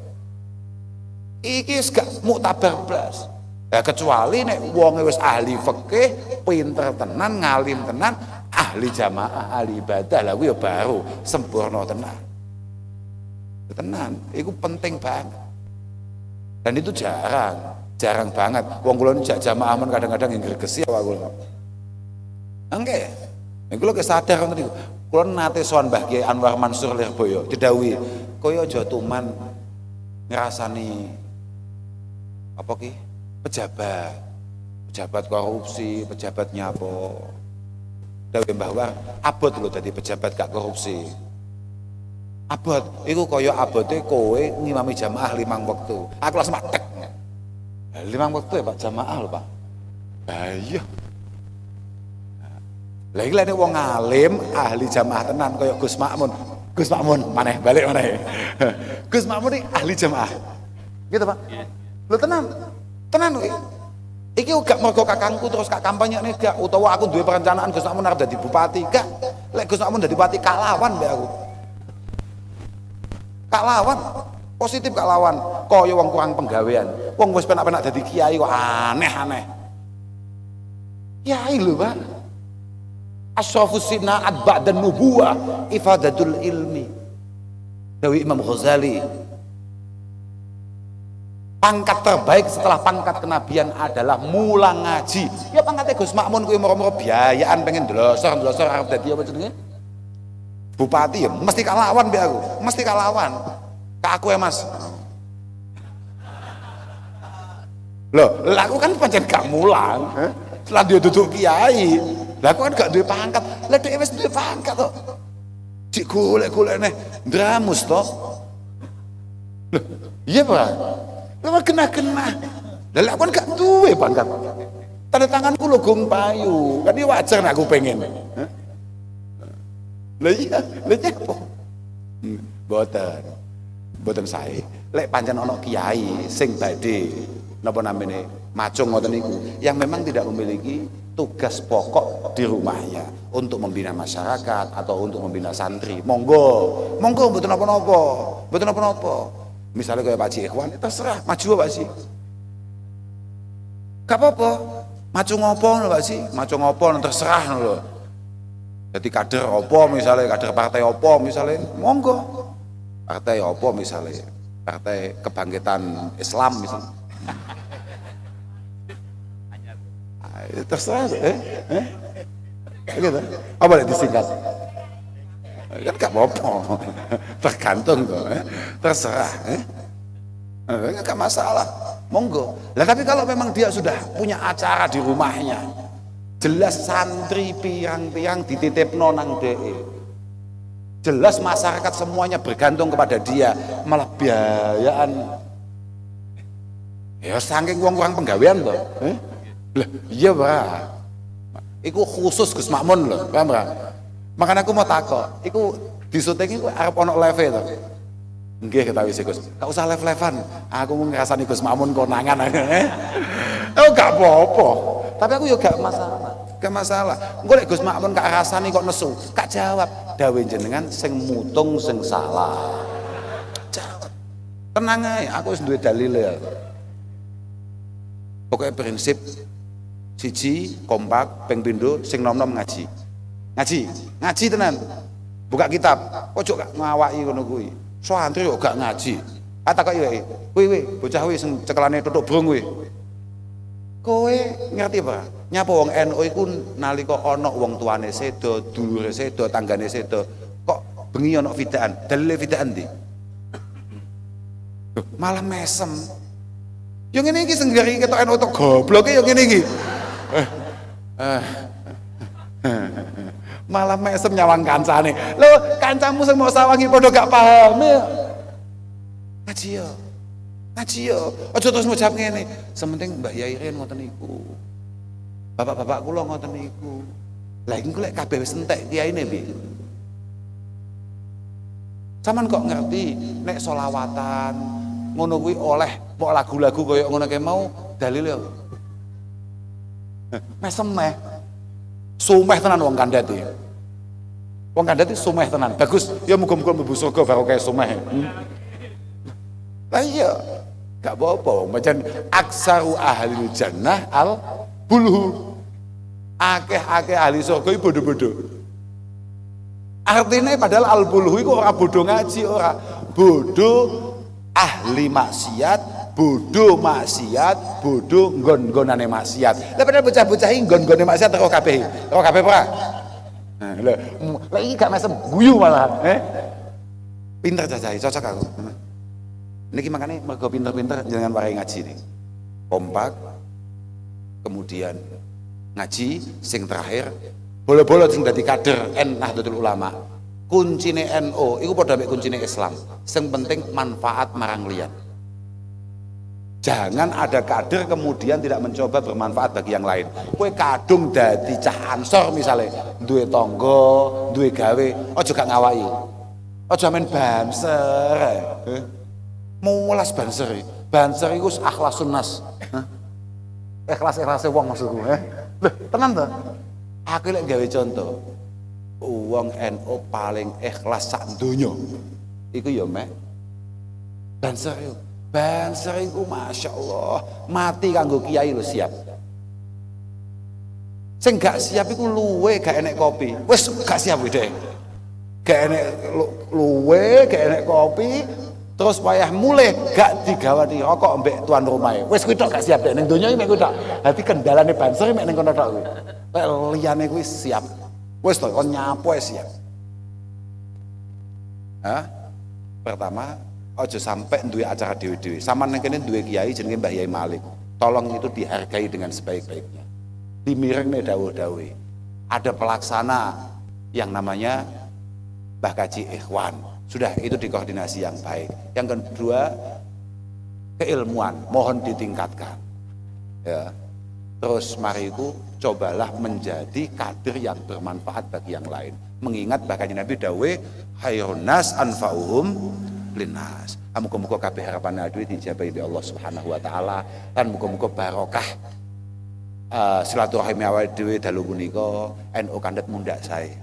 Speaker 1: Iki gak muktabar blas. Ya kecuali nek wong wis ahli fikih, pinter tenan, ngalim tenan, ahli jamaah, ahli ibadah, lah kuwi ya baru sempurna tenan. Tenan, itu penting banget. Dan itu jarang banget. Wong kula njak jamaah men kadang-kadang yang gregesi awak kula. Nggih. Nek kula kesadar ngoten niku. Kula nate sowan Mbah Kiai Anwar Mansur Lirboyo didhawuhi, "Kaya aja tuman ngrasani apa ki pejabat korupsi, pejabat nyapo." Dawuh Mbah War, abot lho dadi pejabat gak korupsi. Abot, iku kaya abote kowe ngimami jamaah 5 wektu. Aku langsung matek. 5 wektu ya Pak jamaah lho, Pak. Iya. Lah iki lek wong alim, ahli jamaah tenan kaya Gus Makmun. Gus Makmun maneh balik maneh. Gus Makmun iki ahli jamaah. Gitu, Pak. Lho tenan iki gak mergo kakangku terus kak kampanye nih gak utawa aku duwe perencanaan Gus Makmun arep dadi bupati gak. Lek Gus Makmun dadi bupati kalawan mbek aku. Kalawan, positif kalawan. Kaya wong kurang penggawean. Wong wis penak-penak dadi kiai kok aneh-aneh. Kiai lho, Pak. Asyrafus sina'at ba'dan nubuwah ifadatul ilmi. Dawuh Imam Ghazali. Pangkat terbaik setelah pangkat kenabian adalah mulang ngaji. Ya pangkatnya Gus Makmun kuwi moro-moro biayaan pengen ndlosor arep dadi apa jenenge? Bupati ya mesti kalawan mbek aku. Mesti kalawan. Kak aku ya, Mas. Loh, aku kan pancen gak mulang, setelah dia duduk kiai. Lah aku kan gak duwe pangkat. Lah dhek wis duwe pangkat kok. Cik golek-golek neh dramus to. Loh, iya, Pak. Lha kena-kena. Lah aku kan gak duwe pangkat. Tanda tanganku lho gong payu. Kan iki wajar nek aku pengen. Lah iya, lha nyapa? Boten sae. Lek pancen ana kiai sing badhe napa namine macung ngoten niku yang memang tidak memiliki tugas pokok di rumahnya untuk membina masyarakat atau untuk membina santri, monggo mboten napa-napa. Misalnya kayak Pak Haji Ikhwan, terserah maju Pak Haji. Gak apa-apa. Maju ngopo lho Pak Haji? Maju ngopo terserah lho. Jadi kader opo misalnya, kader partai opo misalnya, monggo. Partai opo misalnya, Partai Kebangkitan Islam misalnya. Terserah, gitu. Apa yang disingkat? Kan gak apa-apa, tergantung kok, terserah. Gak masalah, monggo. Lah tapi kalau memang dia sudah punya acara di rumahnya, jelas santri piang-piang dititipno nang dhek. Jelas masyarakat semuanya bergantung kepada dia, malah biayaan. Ya saking wong kurang penggawean to. Lah iya, Pak. Iku khusus Gus Makmun lho, paham ora? Makanya aku mau takok, iku di syuting iku arep ana live to. Nggih ketawi sih Gus. Gak usah lev-levan. Aku mau ngrasani Gus Makmun konangan. Oh gak apa-apa. Tapi aku yo gak masalah. Gak masalah. Engko lek Gus Makmun gak rasani kok nesu, gak jawab. Dawe jenengan sing mutung sing salah. Jawab. Tenang ae, aku wis duwe dalil ya. Pokoknya prinsip siji kompak ping pindho sing nom-nom ngaji. Ngaji tenan. Buka kitab. Ojo gak ngawaki ngono kuwi. Santri kok gak ngaji. Atakoki wae. Kuwi bocah kuwi sing cekelane tutuk brung kuwi. Kowe ngerti apa? Nyapa wong NU iku nalika ana wong tuane sedo, dulure sedo, tanggane sedo, kok bengi ana fidaan. Dalile fidaan ndi? Malah mesem. Yo ngene iki sing gari ketok NU tok gobloke yo ngene iki. Malah mesem nyawang kancane. Lho, kancamu sing mau sawangi padha gak paham ya. Ngaji yo. Aja terus ngucap ngene. Sementing Mbah Yai Ren ngoten niku. Bapak-bapak kula ngoten niku. Lah iki lek kabeh wis entek kiyaine piye? Saman kok ngerti nek selawatan ngono kuwi oleh kok lagu-lagu kaya ngono kae mau dalile. Mesem meh. Sumeh tenan wong kandhati. Wong kandhati sumeh tenan. Bagus, ya muga-muga mlebu surga barokah sumeh. Lah iya, gak apa-apa. Macam aksaru ahli jannah al bulhu. Akeh-akeh ahli surga iki bodho-bodho. Artinya padahal al bulhu iku ora bodho ngaji ora. Bodho ahli maksiat, bodho maksiat, bodho nggon-nggonane maksiat. Lah padahal bocah-bocah iki nggon-nggone maksiat karo kabeh. Karo kabeh ora? Nah, lah iki gak mesem guyu malahan, Pinter cacahe, cocok aku. Niki makanya mergo pinter-pinter jangan warai ngaji nih. Kompak, kemudian ngaji, sing terakhir bolo-bolo sing dadi kader Nahdlatul Ulama. Kuncine NU iku padha mek kuncine Islam. Sing penting manfaat marang liyan. Jangan ada kader kemudian tidak mencoba bermanfaat bagi yang lain. Kowe kadung dadi cah ansor misalnya, duwe tangga, duwe gawe, aja gak ngawaki. Aja men banser. Mulas banser. Banser iku akhlasun nas. Ikhlas-ikhlase wong maksudku, Lho, tenan to? Aku lek gawe contoh. Wong NU paling ikhlas sak donya. Iku ya mek banser yo. Banser iku masyaallah mati kanggo kiai lho siap. Sing gak siap iku luwe gak enek kopi. Wis gak siap kuwi dhek. Gak enek luwe, gak enek kopi, terus wayah mulih gak digawani rokok mbek tuan rumah. Wis kuwi tok gak siap dhek ning donya iki mek kuwi tok. Dadi kendalane banser mek ning kono tok kuwi. Lek liyane kuwi siap. Wis to kon nyapo siap. Pertama aja sampai duwe acara dewe-dewe. Sama nang kene duwe kiai jenenge Mbah Yai Malik. Tolong itu dihargai dengan sebaik-baiknya. Dimirengne dawuh-dawuhe. Ada pelaksana yang namanya Mbah Kaji Ikhwan. Sudah itu dikoordinasi yang baik. Yang kedua keilmuan mohon ditingkatkan. Ya. Terus mari itu cobalah menjadi kader yang bermanfaat bagi yang lain. Mengingat bahkan Nabi dawuh khairun nas anfa'uhum linnas. Muga-muga kabeh harapan dhewe dijabahi oleh Allah Subhanahu wa taala lan muga-muga barokah silaturahmi awake dhewe dalu punika NU kandhet mundhak sae.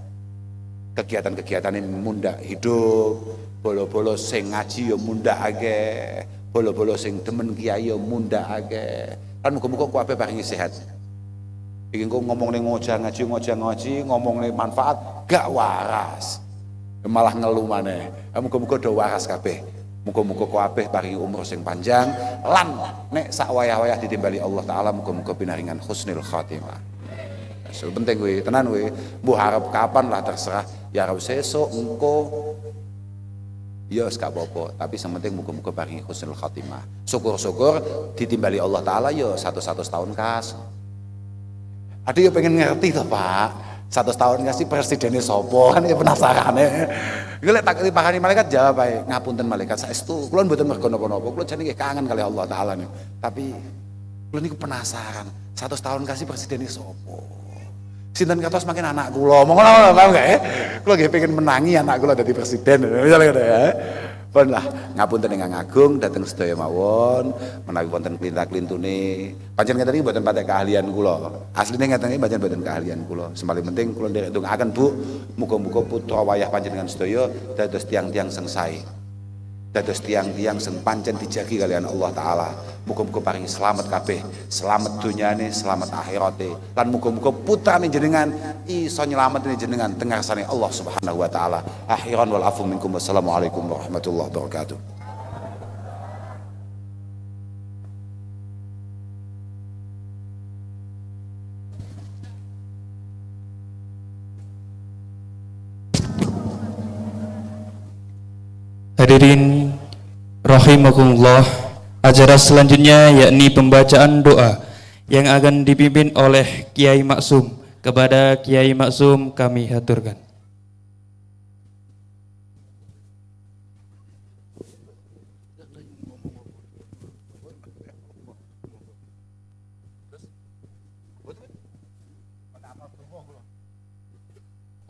Speaker 1: Kegiatan-kegiatan ini mundhak hidup, bolo-bolo sing ngaji ya mundhak akeh, bolo-bolo sing demen kiai ya mundhak akeh. Lan muga-muga kabeh paringi sehat. Iki engko ngomong ning ngaji, ngomong ning manfaat gak waras. Malah ngelu maneh. Muga-muga do waras kabeh. Muga-muga kabeh paringi umur sing panjang lan nek sak wayah-wayah ditimbali Allah taala muga-muga pinaringan husnul khatimah. So penting kuwi, tenan kuwi. Mbok harap kapan lah terserah. Ya harap sesuk engko. Ya wis gak apa-apa, tapi sing penting muga-muga paringi husnul khatimah. Syukur-syukur ditimbali Allah taala ya 100 tahun kas. Ada yang pengen ngerti toh Pak. 100 tahun kasih presidennya sopo kan ya penasaran ya. Iku lek tak dipahami malaikat jawab ae, ngapunten malaikat saestu kula mboten mergo napa-napa. Kula jane nggih kangen kali Allah taala niku. Tapi kula niku penasaran, 100 tahun kasih presidennya sopo. Sinten katos makin anak kula. Omong ngono paham gak ya? Kula nggih pengen menangi anak kula dadi presiden. Misalnya ya. Pun lah ngapunten ingkang agung dhateng sedaya mawon menawi wonten klintak-klintune. Pancen ngeten iki mboten patek keahlian kula. Asline ngeten iki pancen mboten keahlian kula. Semaling penting kula nderek ndongaaken Bu, muga-muga putra wayah panjenengan sedaya dados tiang-tiang sing sae. Dados tiang-tiang sing pancen dijagi kalian Allah taala. Muga-muga paring selamat kabeh, selamat dunyane, selamat akhirate. Lan muga-muga putrane jenengan iso nyelametne jenengan teng ngarsane Allah Subhanahu wa taala. Akhiran wal afu minkum. Wassalamualaikum warahmatullahi wabarakatuh.
Speaker 2: Hadirin rahimakumullah, acara selanjutnya yakni pembacaan doa yang akan dipimpin oleh Kiai Maksum. Kepada Kiai Maksum kami haturkan.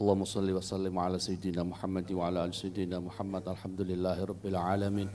Speaker 3: Allahumma salli wa sallim ala sayyidina Muhammad wa ala ali sayyidina Muhammad. Alhamdulillahi rabbil alamin.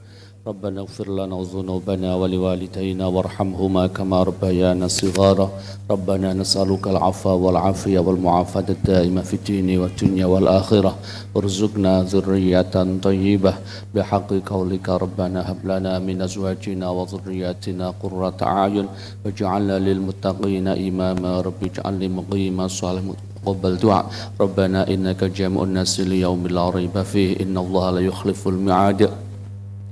Speaker 3: Rabbana ighfir lana dhunubana wa liwalidayna warhamhuma kama rabbayana shighara. Rabbana nas'aluka al-'afwa wal 'afiyya wal mu'afata ad-da'ima fid dini wad dunya wal akhirah. Warzuqna dzurriyyatan thayyibah bihaqqi qaulika rabbana hab lana min azwajina wa dhurriyyatina qurrata a'yun waj'alna lil muttaqina imama. Rabbi ij'alni muqimas shalihin قبل دعاء ربنا إنك جامع الناس ليوم لا ريب فيه إن الله لا يخلف الميعاد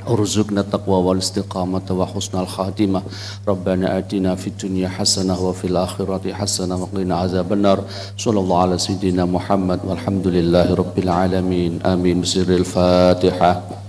Speaker 3: ارزقنا التقوى والاستقامة وحسن الخاتمة ربنا آتنا في الدنيا حسنة وفي الآخرة حسنة وقنا عذاب النار صلى الله على سيدنا محمد والحمد لله رب العالمين آمين بسر الفاتحة.